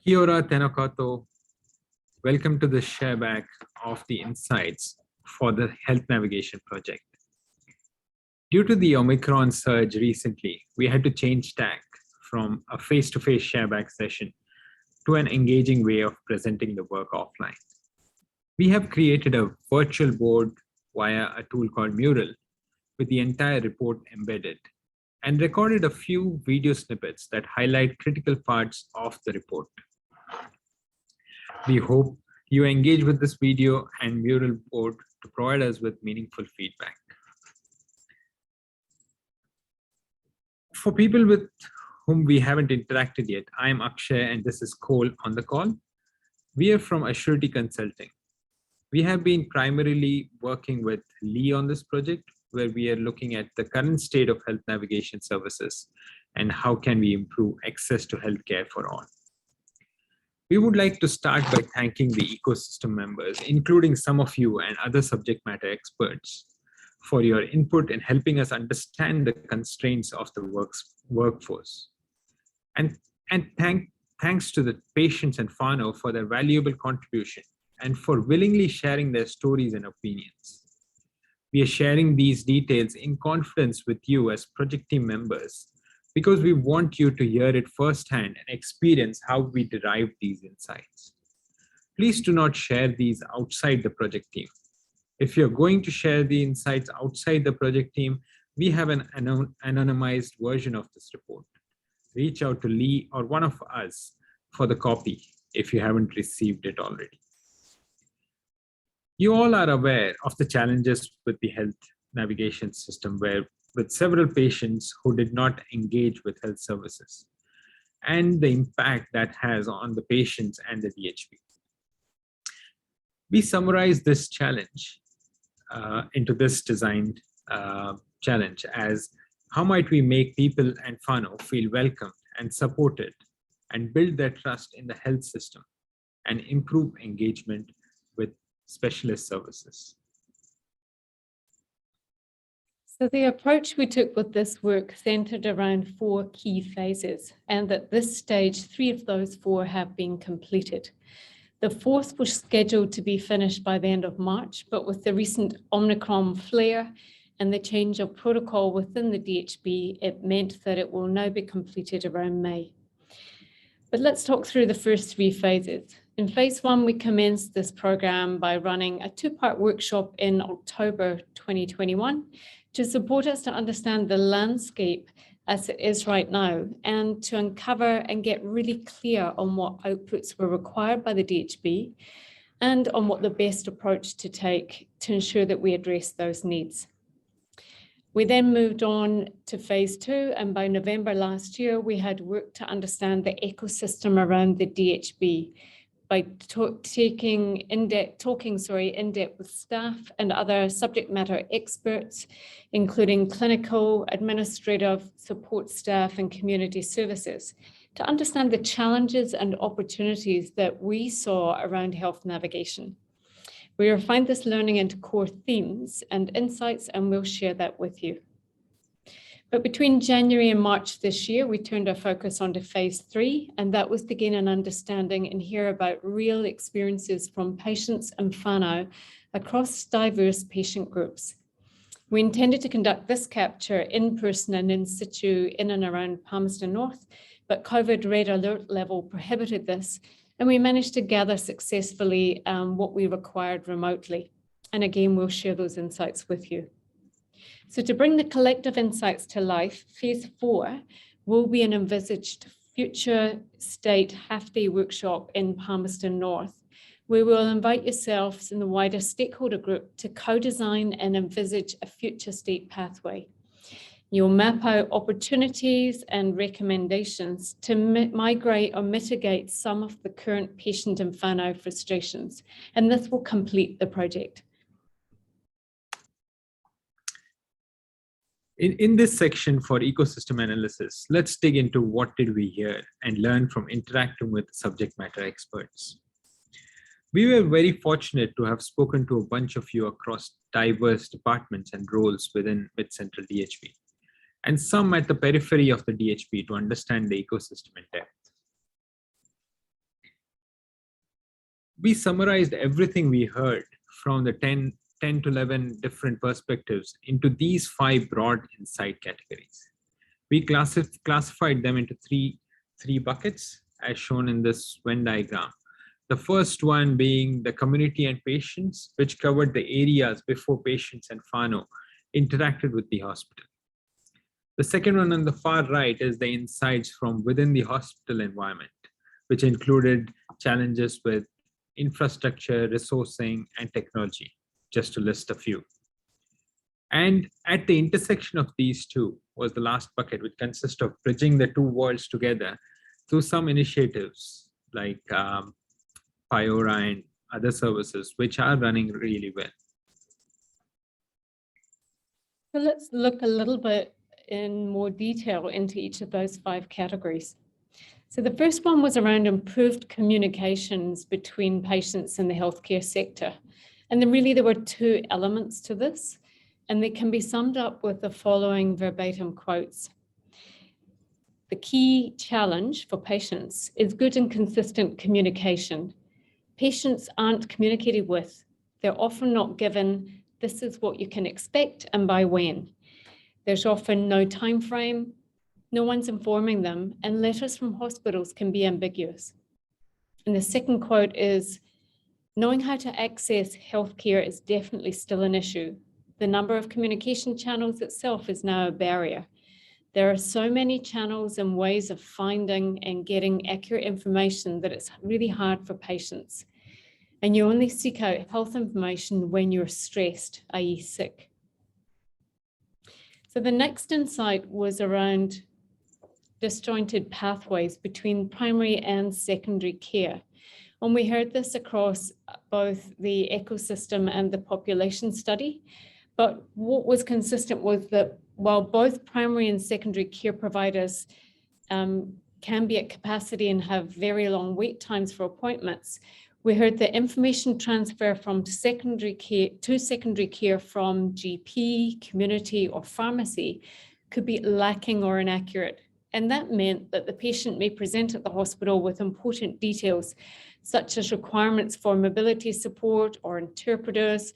Kia ora, Tena Koutou. Welcome to the Shareback of the insights for the Health Navigation Project. Due to the Omicron surge recently, we had to change tack from a face-to-face shareback session to an engaging way of presenting the work offline. We have created a virtual board via a tool called Mural with the entire report embedded and recorded a few video snippets that highlight critical parts of the report. We hope you engage with this video and Mural board to provide us with meaningful feedback. For people with whom we haven't interacted yet, I am Akshay and this is Cole on the call. We are from Assurity Consulting. We have been primarily working with Lee on this project, where we are looking at the current state of health navigation services and how can we improve access to healthcare for all. We would like to start by thanking the ecosystem members, including some of you and other subject matter experts, for your input in helping us understand the constraints of the workforce. And thanks to the patients and whānau for their valuable contribution and for willingly sharing their stories and opinions. We are sharing these details in confidence with you as project team members because we want you to hear it firsthand and experience how we derive these insights. Please do not share these outside the project team. If you're going to share the insights outside the project team, we have an anonymized version of this report. Reach out to Lee or one of us for the copy if you haven't received it already. You all are aware of the challenges with the health navigation system with several patients who did not engage with health services and the impact that has on the patients and the DHB. We summarize this challenge into this designed challenge as how might we make people and whānau feel welcomed and supported and build their trust in the health system and improve engagement with specialist services. So the approach we took with this work centered around 4 key phases, and at this stage, 3 of those 4 have been completed. The 4th was scheduled to be finished by the end of March, but with the recent Omicron flare and the change of protocol within the DHB, it meant that it will now be completed around May. But let's talk through the first 3 phases. In phase 1, we commenced this program by running a 2-part workshop in October 2021 to support us to understand the landscape as it is right now and to uncover and get really clear on what outputs were required by the DHB and on what the best approach to take to ensure that we address those needs. We then moved on to phase 2, and by November last year, we had worked to understand the ecosystem around the DHB by talking in depth with staff and other subject matter experts, including clinical, administrative, support staff, and community services, to understand the challenges and opportunities that we saw around health navigation. We refined this learning into core themes and insights, and we'll share that with you. But between January and March this year, we turned our focus onto phase 3, and that was to gain an understanding and hear about real experiences from patients and whānau across diverse patient groups. We intended to conduct this capture in person and in situ in and around Palmerston North, but COVID red alert level prohibited this, and we managed to gather successfully what we required remotely. And again, we'll share those insights with you. So to bring the collective insights to life, phase 4 will be an envisaged future state half-day workshop in Palmerston North, where we'll invite yourselves and the wider stakeholder group to co-design and envisage a future state pathway. You'll map out opportunities and recommendations to migrate or mitigate some of the current patient and whānau frustrations, and this will complete the project. In this section for ecosystem analysis, let's dig into what did we hear and learn from interacting with subject matter experts. We were very fortunate to have spoken to a bunch of you across diverse departments and roles within MidCentral DHB, and some at the periphery of the DHB to understand the ecosystem in depth. We summarized everything we heard from the 10 to 11 different perspectives into these 5 broad insight categories. We classified them into three buckets as shown in this Venn diagram. The first one being the community and patients, which covered the areas before patients and Fano interacted with the hospital. The second one on the far right is the insights from within the hospital environment, which included challenges with infrastructure, resourcing, and technology, just to list a few. And at the intersection of these two was the last bucket, which consists of bridging the two worlds together through some initiatives like Pyora and other services, which are running really well. So let's look a little bit in more detail into each of those 5 categories. So the first one was around improved communications between patients and the healthcare sector. And then really there were 2 elements to this, and they can be summed up with the following verbatim quotes. The key challenge for patients is good and consistent communication. Patients aren't communicated with. They're often not given, this is what you can expect and by when. There's often no time frame, no one's informing them, and letters from hospitals can be ambiguous. And the second quote is, knowing how to access healthcare is definitely still an issue. The number of communication channels itself is now a barrier. There are so many channels and ways of finding and getting accurate information that it's really hard for patients. And you only seek out health information when you're stressed, i.e. sick. So the next insight was around disjointed pathways between primary and secondary care. And we heard this across both the ecosystem and the population study. But what was consistent was that while both primary and secondary care providers can be at capacity and have very long wait times for appointments, we heard that information transfer from secondary care from GP, community, or pharmacy could be lacking or inaccurate. And that meant that the patient may present at the hospital with important details, such as requirements for mobility support or interpreters,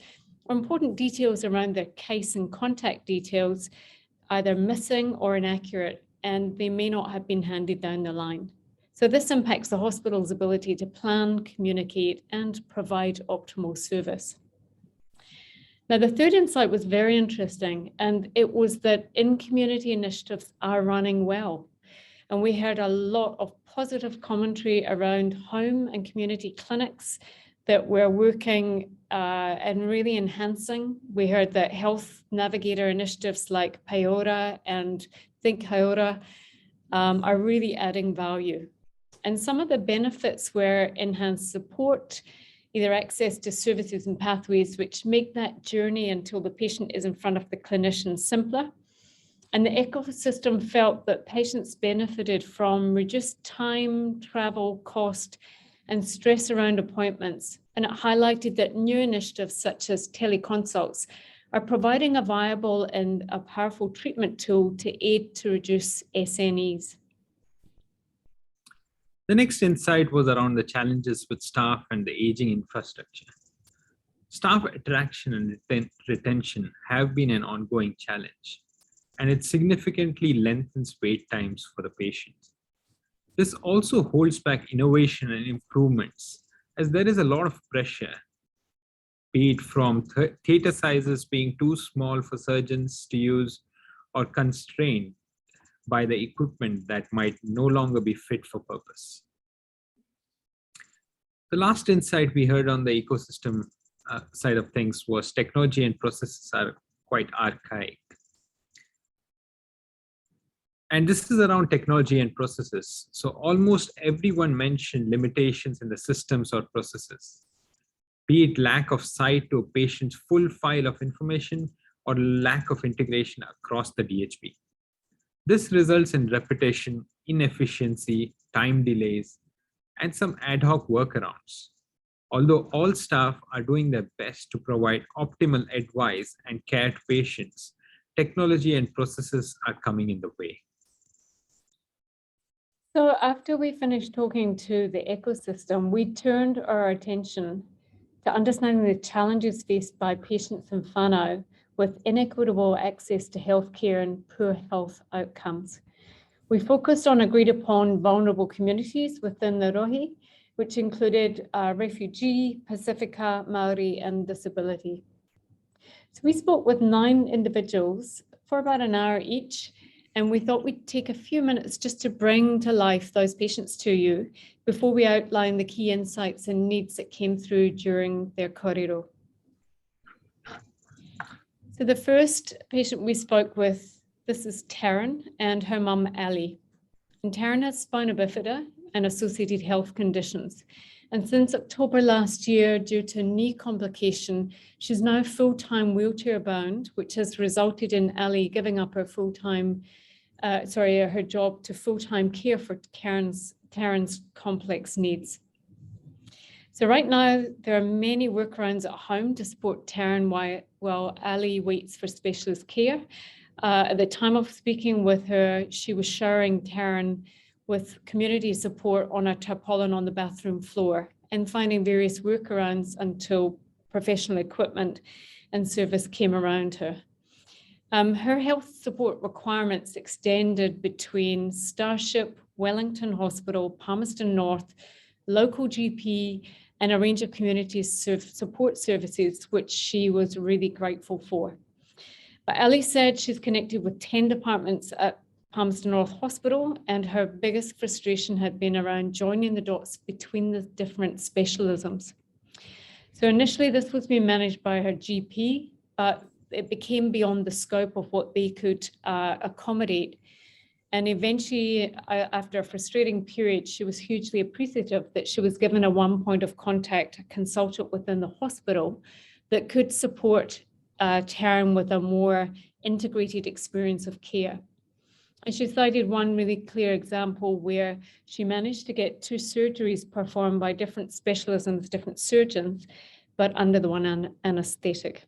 or important details around their case and contact details, either missing or inaccurate, and they may not have been handed down the line. So this impacts the hospital's ability to plan, communicate, and provide optimal service. Now, the third insight was very interesting, and it was that in-community initiatives are running well. And we heard a lot of positive commentary around home and community clinics that we're working and really enhancing. We heard that health navigator initiatives like Pyora and Think Pyora are really adding value. And some of the benefits were enhanced support, either access to services and pathways which make that journey until the patient is in front of the clinician simpler. And the ecosystem felt that patients benefited from reduced time, travel, cost, and stress around appointments. And it highlighted that new initiatives such as teleconsults are providing a viable and a powerful treatment tool to aid to reduce SNEs. The next insight was around the challenges with staff and the aging infrastructure. Staff attraction and retention have been an ongoing challenge, and it significantly lengthens wait times for the patients. This also holds back innovation and improvements, as there is a lot of pressure, be it from theater sizes being too small for surgeons to use or constrained by the equipment that might no longer be fit for purpose. The last insight we heard on the ecosystem side of things was technology and processes are quite archaic. And this is around technology and processes. So almost everyone mentioned limitations in the systems or processes, be it lack of sight to a patient's full file of information or lack of integration across the DHB. This results in repetition, inefficiency, time delays, and some ad hoc workarounds. Although all staff are doing their best to provide optimal advice and care to patients, technology and processes are coming in the way. So after we finished talking to the ecosystem, we turned our attention to understanding the challenges faced by patients in whānau with inequitable access to healthcare and poor health outcomes. We focused on agreed upon vulnerable communities within the Rohi, which included refugee, Pacifica, Maori, and disability. So we spoke with 9 individuals for about an hour each, and we thought we'd take a few minutes just to bring to life those patients to you before we outline the key insights and needs that came through during their kōrero. So the first patient we spoke with, this is Taryn and her mum, Ali. And Taryn has spina bifida and associated health conditions. And since October last year, due to knee complication, she's now full-time wheelchair bound, which has resulted in Ali giving up her her job to full-time care for Taryn's complex needs. So right now, there are many workarounds at home to support Taryn while Ali waits for specialist care. At the time of speaking with her, she was showering Taryn with community support on a tarpaulin on the bathroom floor and finding various workarounds until professional equipment and service came around her. Her health support requirements extended between Starship, Wellington Hospital, Palmerston North, local GP, and a range of community support services, which she was really grateful for. But Ali said she's connected with 10 departments at Palmerston North Hospital, and her biggest frustration had been around joining the dots between the different specialisms. So initially this was being managed by her GP, but it became beyond the scope of what they could accommodate. And eventually, after a frustrating period, she was hugely appreciative that she was given a one point of contact, a consultant within the hospital that could support Taryn with a more integrated experience of care. And she cited one really clear example where she managed to get 2 surgeries performed by different specialisms, different surgeons, but under the one anesthetic.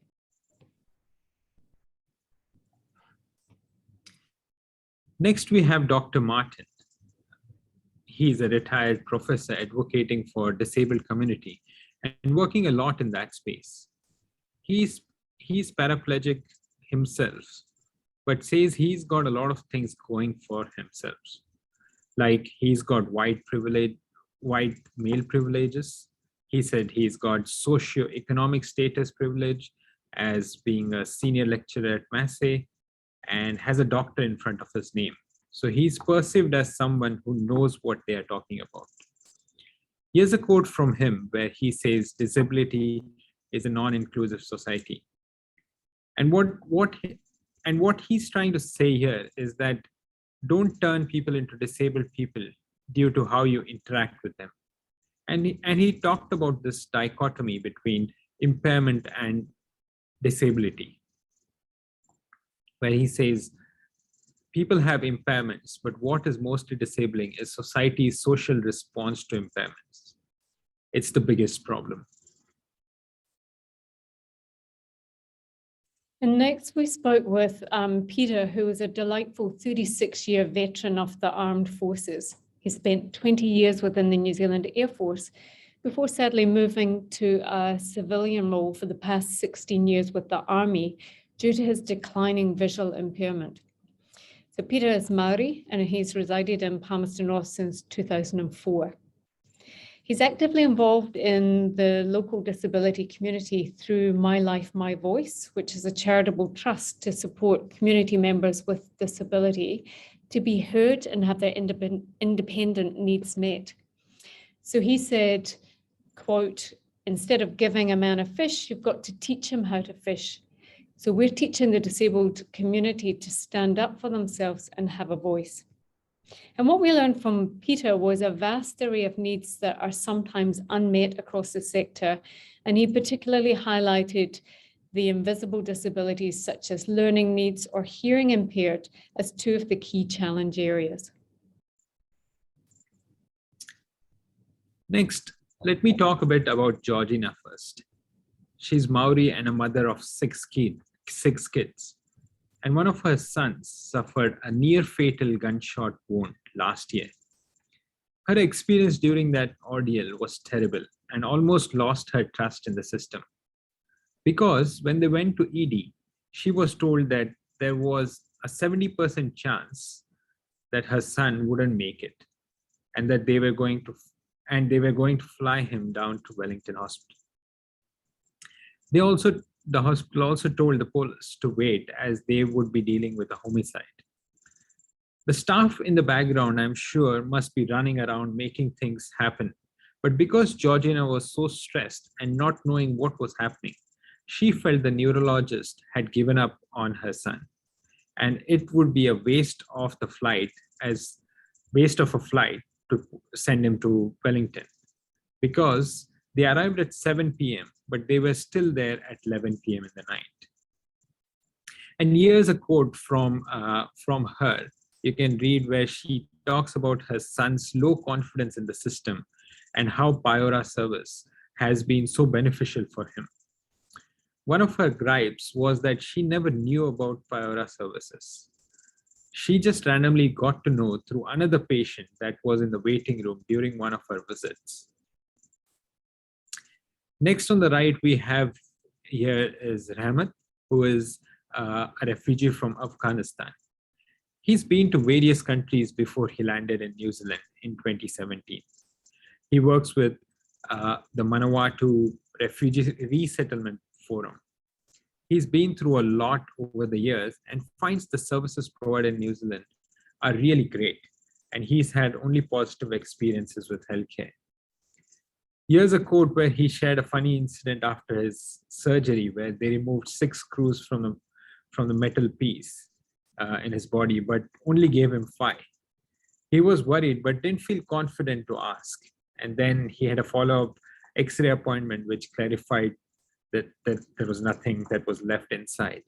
Next, we have Dr. Martin. He's a retired professor advocating for disabled community and working a lot in that space. He's paraplegic himself, but says he's got a lot of things going for himself. Like he's got white male privileges. He said he's got socio-economic status privilege as being a senior lecturer at Massey and has a doctor in front of his name. So he's perceived as someone who knows what they are talking about. Here's a quote from him where he says disability is a non-inclusive society. And what he's trying to say here is that don't turn people into disabled people due to how you interact with them. And he talked about this dichotomy between impairment and disability, where he says people have impairments, but what is mostly disabling is society's social response to impairments. It's the biggest problem. And next we spoke with Peter, who is a delightful 36-year veteran of the armed forces. He spent 20 years within the New Zealand Air Force before sadly moving to a civilian role for the past 16 years with the Army due to his declining visual impairment. So Peter is Maori and he's resided in Palmerston North since 2004. He's actively involved in the local disability community through My Life, My Voice, which is a charitable trust to support community members with disability to be heard and have their independent needs met. So he said, quote, instead of giving a man a fish, you've got to teach him how to fish. So we're teaching the disabled community to stand up for themselves and have a voice. And what we learned from Peter was a vast array of needs that are sometimes unmet across the sector. And he particularly highlighted the invisible disabilities such as learning needs or hearing impaired as 2 of the key challenge areas. Next, let me talk a bit about Georgina first. She's Maori and a mother of 6 kids. And one of her sons suffered a near fatal gunshot wound last year Her experience during that ordeal was terrible and almost lost her trust in the system. Because when they went to ED, she was told that there was a 70% chance that her son wouldn't make it and that they were going to fly him down to Wellington Hospital. The hospital also told the police to wait as they would be dealing with a homicide. The staff in the background, I'm sure, must be running around making things happen. But because Georgina was so stressed and not knowing what was happening, she felt the neurologist had given up on her son. And it would be a waste of a flight to send him to Wellington. Because they arrived at 7 p.m., but they were still there at 11 p.m. in the night. And here's a quote from her. You can read where she talks about her son's low confidence in the system and how Payora service has been so beneficial for him. One of her gripes was that she never knew about Payora services. She just randomly got to know through another patient that was in the waiting room during one of her visits. Next on the right, we have here is Rahmat, who is a refugee from Afghanistan. He's been to various countries before he landed in New Zealand in 2017. He works with the Manawatu Refugee Resettlement Forum. He's been through a lot over the years and finds the services provided in New Zealand are really great. And he's had only positive experiences with healthcare. Here's a quote where he shared a funny incident after his surgery where they removed 6 screws from the metal piece in his body, but only gave him 5. He was worried, but didn't feel confident to ask. And then he had a follow-up X-ray appointment, which clarified that there was nothing that was left inside.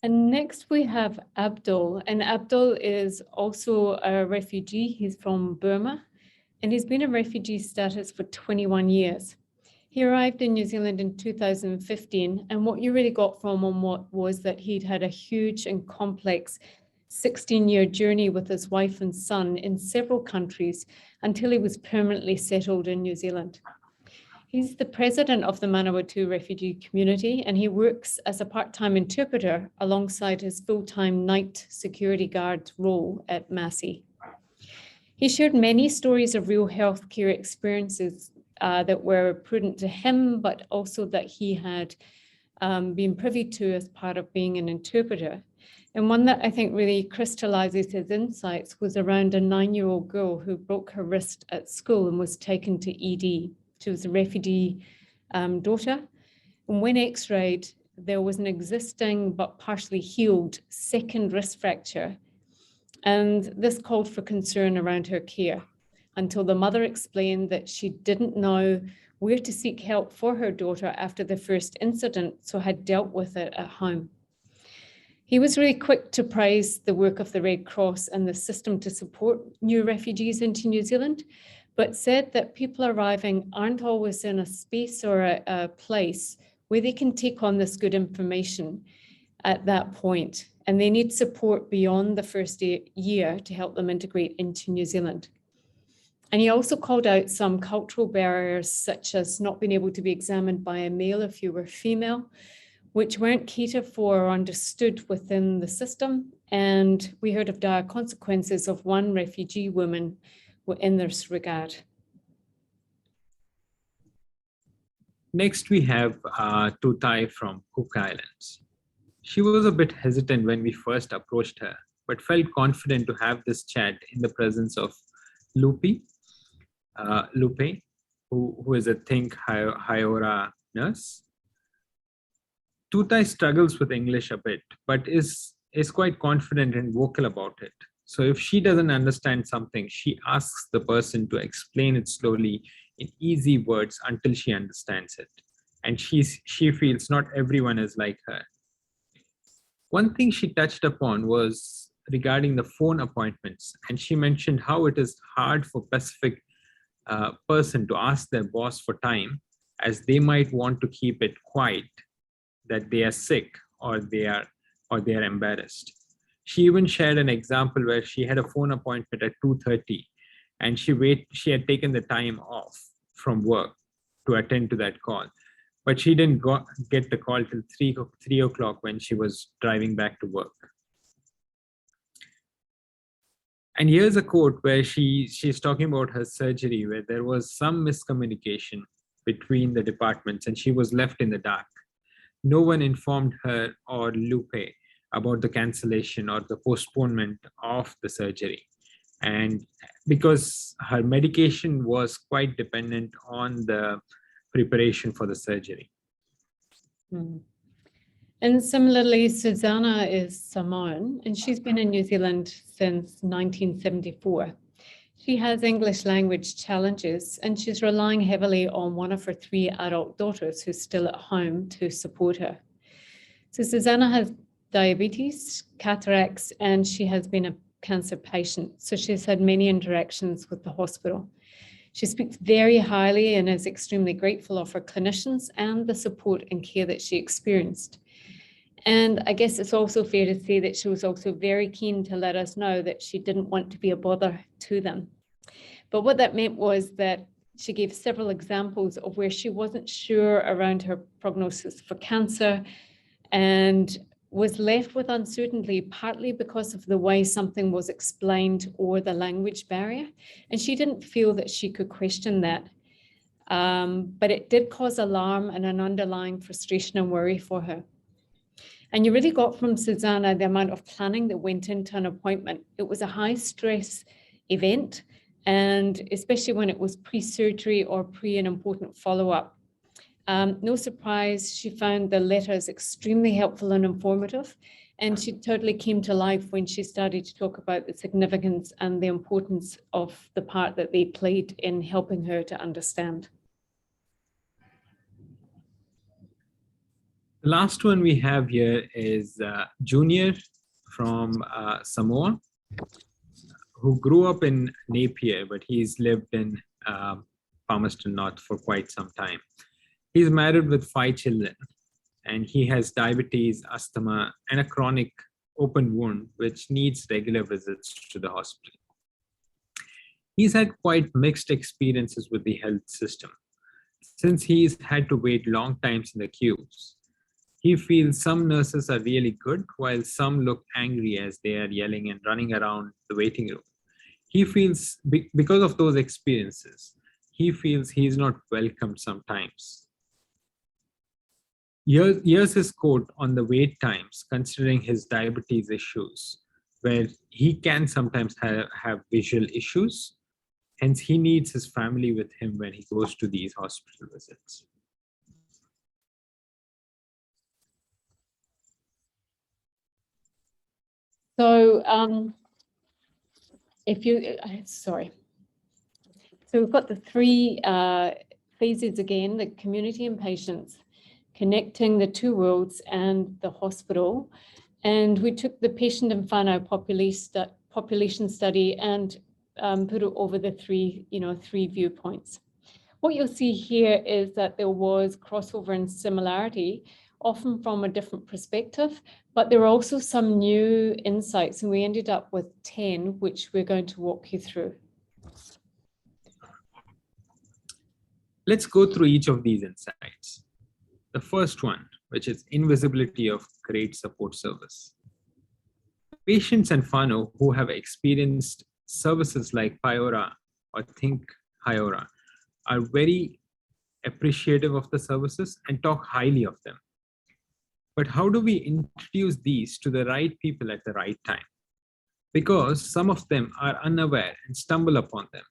And next we have Abdul. And Abdul is also a refugee. He's from Burma, and he's been in refugee status for 21 years. He arrived in New Zealand in 2015, and what you really got from him was that he'd had a huge and complex 16-year journey with his wife and son in several countries until he was permanently settled in New Zealand. He's the president of the Manawatu refugee community, and he works as a part-time interpreter alongside his full-time night security guard role at Massey. He shared many stories of real healthcare experiences that were prudent to him, but also that he had been privy to as part of being an interpreter. And one that I think really crystallizes his insights was around a 9-year-old girl who broke her wrist at school and was taken to ED. She was a refugee daughter. And when x-rayed, there was an existing but partially healed second wrist fracture. And this called for concern around her care, until the mother explained that she didn't know where to seek help for her daughter after the first incident, so had dealt with it at home. He was really quick to praise the work of the Red Cross and the system to support new refugees into New Zealand, but said that people arriving aren't always in a space or a place where they can take on this good information at that point, and they need support beyond the first year to help them integrate into New Zealand. And he also called out some cultural barriers, such as not being able to be examined by a male if you were female, which weren't catered for or understood within the system. And we heard of dire consequences of one refugee woman in this regard. Next, we have Tutai from Cook Islands. She was a bit hesitant when we first approached her, but felt confident to have this chat in the presence of Lupe, who is a Think Hyora nurse. Tutai struggles with English a bit, but is quite confident and vocal about it. So if she doesn't understand something, she asks the person to explain it slowly in easy words until she understands it. And she feels not everyone is like her. One thing she touched upon was regarding the phone appointments, and she mentioned how it is hard for Pacific person to ask their boss for time, as they might want to keep it quiet that they are sick or they are embarrassed. She even shared an example where she had a phone appointment at 2:30 and she had taken the time off from work to attend to that call. But she didn't get the call till 3 o'clock when she was driving back to work. And here's a quote where she's talking about her surgery, where there was some miscommunication between the departments and she was left in the dark. No one informed her or Lupe about the cancellation or the postponement of the surgery. And because her medication was quite dependent on the preparation for the surgery. And similarly, Susanna is Samoan, and she's been in New Zealand since 1974. She has English language challenges, and she's relying heavily on one of her 3 adult daughters who's still at home to support her. So Susanna has diabetes, cataracts, and she has been a cancer patient. So she's had many interactions with the hospital. She speaks very highly and is extremely grateful of her clinicians and the support and care that she experienced. And I guess it's also fair to say that she was also very keen to let us know that she didn't want to be a bother to them. But what that meant was that she gave several examples of where she wasn't sure around her prognosis for cancer and was left with uncertainty, partly because of the way something was explained or the language barrier. And she didn't feel that she could question that. But it did cause alarm and an underlying frustration and worry for her. And you really got from Susanna the amount of planning that went into an appointment. It was a high stress event, and especially when it was pre-surgery or pre an important follow-up. No surprise, she found the letters extremely helpful and informative, and she totally came to life when she started to talk about the significance and the importance of the part that they played in helping her to understand. The last one we have here is Junior from Samoa, who grew up in Napier, but he's lived in Palmerston North for quite some time. He's married with 5 children, and he has diabetes, asthma, and a chronic open wound, which needs regular visits to the hospital. He's had quite mixed experiences with the health system, since he's had to wait long times in the queues. He feels some nurses are really good, while some look angry as they are yelling and running around the waiting room. He feels, because of those experiences, he feels he's not welcomed sometimes. Here's his quote on the wait times, considering his diabetes issues, where he can sometimes have visual issues. Hence, he needs his family with him when he goes to these hospital visits. So So we've got the 3 phases again, the community and patients, connecting the 2 worlds and the hospital. And we took the patient and whānau population study and put it over the 3 viewpoints. What you'll see here is that there was crossover and similarity, often from a different perspective, but there were also some new insights, and we ended up with 10, which we're going to walk you through. Let's go through each of these insights. The first one, which is invisibility of great support service. Patients and whānau who have experienced services like Paiora or Think Haiora are very appreciative of the services and talk highly of them. But how do we introduce these to the right people at the right time? Because some of them are unaware and stumble upon them.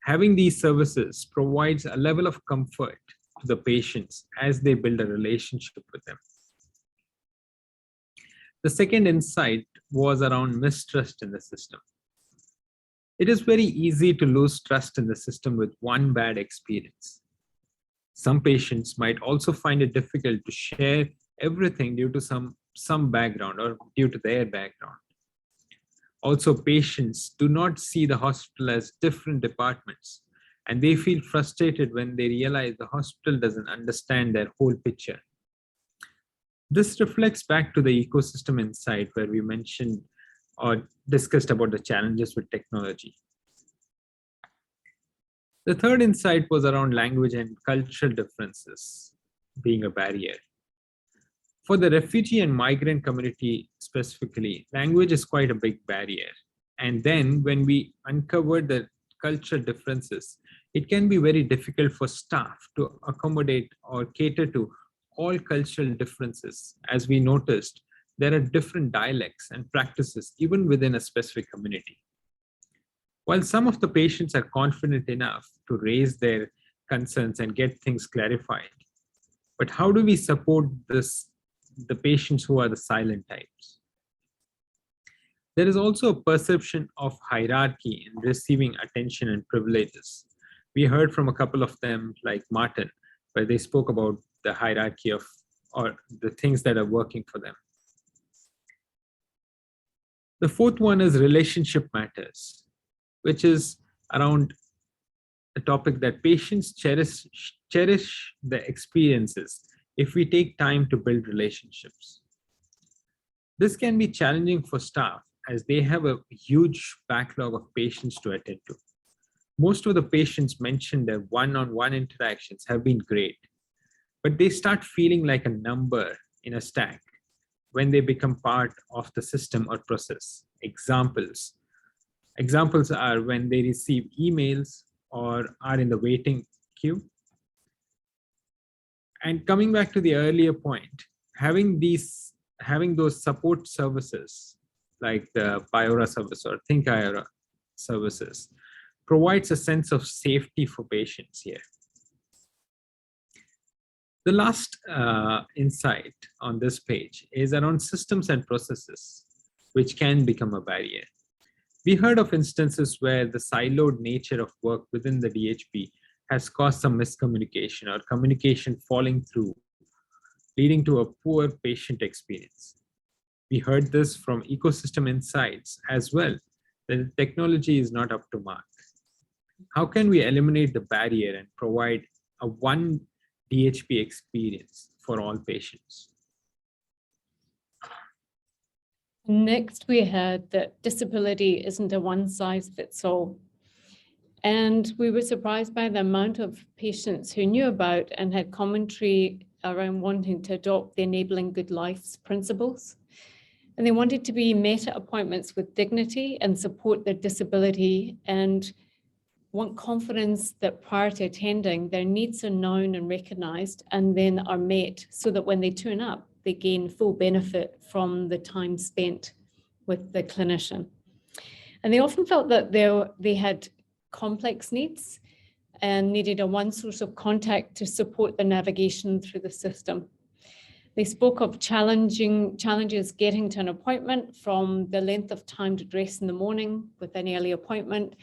Having these services provides a level of comfort to the patients as they build a relationship with them. The second insight was around mistrust in the system. It is very easy to lose trust in the system with one bad experience. Some patients might also find it difficult to share everything due to some background or due to their background. Also, patients do not see the hospital as different departments, and they feel frustrated when they realize the hospital doesn't understand their whole picture. This reflects back to the ecosystem insight where we mentioned or discussed about the challenges with technology. The third insight was around language and cultural differences being a barrier. For the refugee and migrant community specifically, language is quite a big barrier. And then when we uncover the cultural differences, it can be very difficult for staff to accommodate or cater to all cultural differences. As we noticed, there are different dialects and practices even within a specific community. While some of the patients are confident enough to raise their concerns and get things clarified, but how do we support the patients who are the silent types? There is also a perception of hierarchy in receiving attention and privileges. We heard from a couple of them, like Martin, where they spoke about the hierarchy of or the things that are working for them. The fourth one is relationship matters, which is around a topic that patients cherish the experiences if we take time to build relationships. This can be challenging for staff as they have a huge backlog of patients to attend to. Most of the patients mentioned their one-on-one interactions have been great, but they start feeling like a number in a stack when they become part of the system or process. Examples are when they receive emails or are in the waiting queue. And coming back to the earlier point, having those support services like the Biora service or Think Iora services provides a sense of safety for patients here. The last insight on this page is around systems and processes, which can become a barrier. We heard of instances where the siloed nature of work within the DHB has caused some miscommunication or communication falling through, leading to a poor patient experience. We heard this from ecosystem insights as well, that the technology is not up to mark. How can we eliminate the barrier and provide a one DHB experience for all patients? Next, we heard that disability isn't a one-size-fits-all. And we were surprised by the amount of patients who knew about and had commentary around wanting to adopt the Enabling Good Lives principles. And they wanted to be met at appointments with dignity and support their disability and want confidence that prior to attending, their needs are known and recognized and then are met so that when they turn up, they gain full benefit from the time spent with the clinician. And they often felt that they had complex needs and needed a one source of contact to support the navigation through the system. They spoke of challenges getting to an appointment, from the length of time to dress in the morning with an early appointment,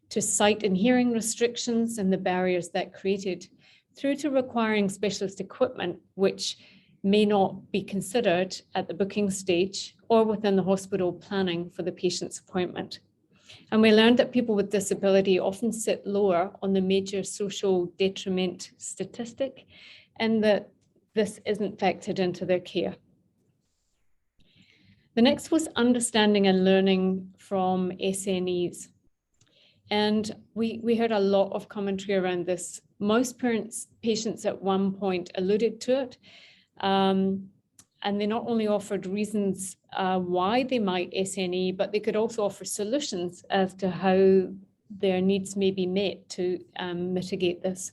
to sight and hearing restrictions and the barriers that created, through to requiring specialist equipment, which may not be considered at the booking stage or within the hospital planning for the patient's appointment. And we learned that people with disability often sit lower on the major social detriment statistic, and that this isn't factored into their care. The next was understanding and learning from SNEs. And we heard a lot of commentary around this. Most patients at one point alluded to it. And they not only offered reasons why they might SNE, but they could also offer solutions as to how their needs may be met to mitigate this.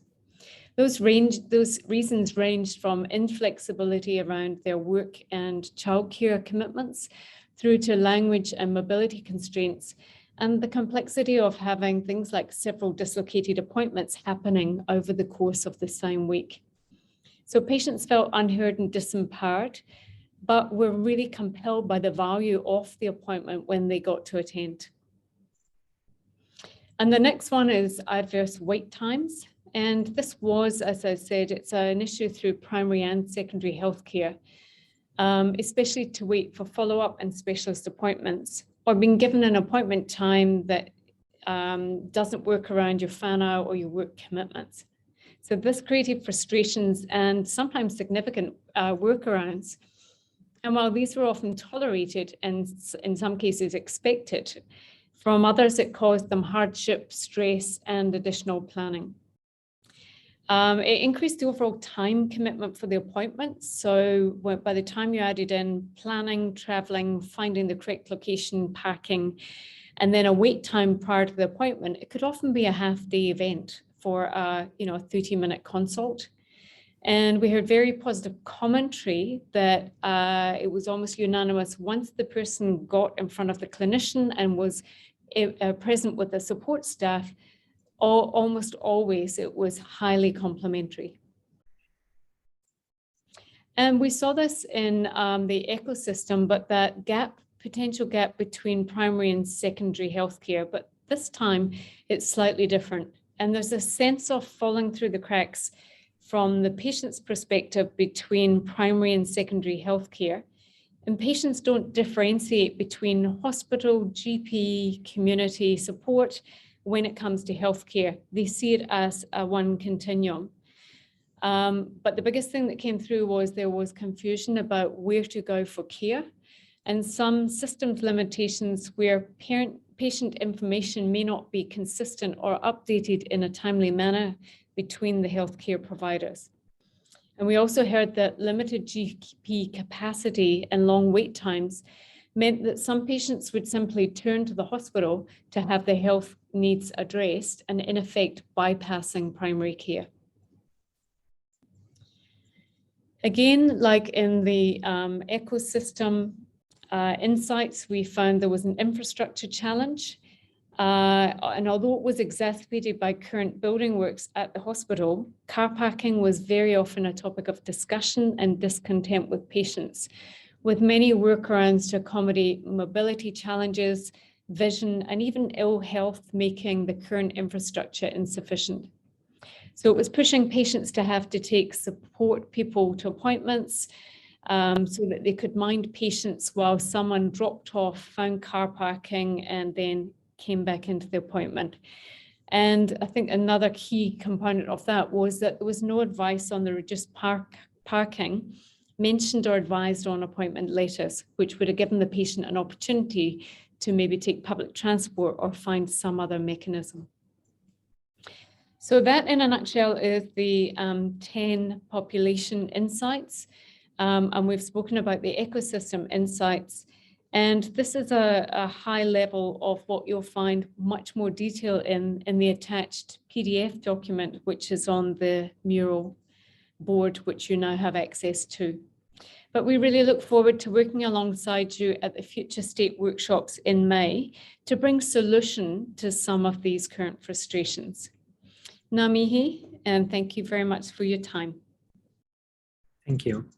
Those reasons ranged from inflexibility around their work and childcare commitments through to language and mobility constraints, and the complexity of having things like several dislocated appointments happening over the course of the same week. So patients felt unheard and disempowered, but were really compelled by the value of the appointment when they got to attend. And the next one is adverse wait times. And this was, as I said, it's an issue through primary and secondary healthcare, especially to wait for follow-up and specialist appointments, or being given an appointment time that doesn't work around your whānau or your work commitments. So this created frustrations and sometimes significant workarounds And while these were often tolerated and in some cases expected, from others it caused them hardship, stress, and additional planning. It increased the overall time commitment for the appointments. So by the time you added in planning, traveling, finding the correct location, packing, and then a wait time prior to the appointment, it could often be a half-day event for a 30-minute consult. And we heard very positive commentary that it was almost unanimous once the person got in front of the clinician and was present with the support staff, almost always it was highly complimentary. And we saw this in the ecosystem, but that potential gap between primary and secondary healthcare, but this time it's slightly different. And there's a sense of falling through the cracks from the patient's perspective between primary and secondary healthcare. And patients don't differentiate between hospital, GP, community support when it comes to healthcare. They see it as a one continuum. But the biggest thing that came through was there was confusion about where to go for care and some systems limitations where patient information may not be consistent or updated in a timely manner between the healthcare providers. And we also heard that limited GP capacity and long wait times meant that some patients would simply turn to the hospital to have their health needs addressed and in effect bypassing primary care. Again, like in the ecosystem insights, we found there was an infrastructure challenge. And although it was exacerbated by current building works at the hospital, car parking was very often a topic of discussion and discontent with patients, with many workarounds to accommodate mobility challenges, vision, and even ill health, making the current infrastructure insufficient. So it was pushing patients to have to take support people to appointments so that they could mind patients while someone dropped off, found car parking, and then came back into the appointment. And I think another key component of that was that there was no advice on the reduced parking mentioned or advised on appointment letters, which would have given the patient an opportunity to maybe take public transport or find some other mechanism. So that in a nutshell is the 10 population insights. And we've spoken about the ecosystem insights. And this is a high level of what you'll find much more detail in the attached PDF document, which is on the Mural board, which you now have access to. But we really look forward to working alongside you at the Future State workshops in May to bring solution to some of these current frustrations. Ngā mihi, and thank you very much for your time. Thank you.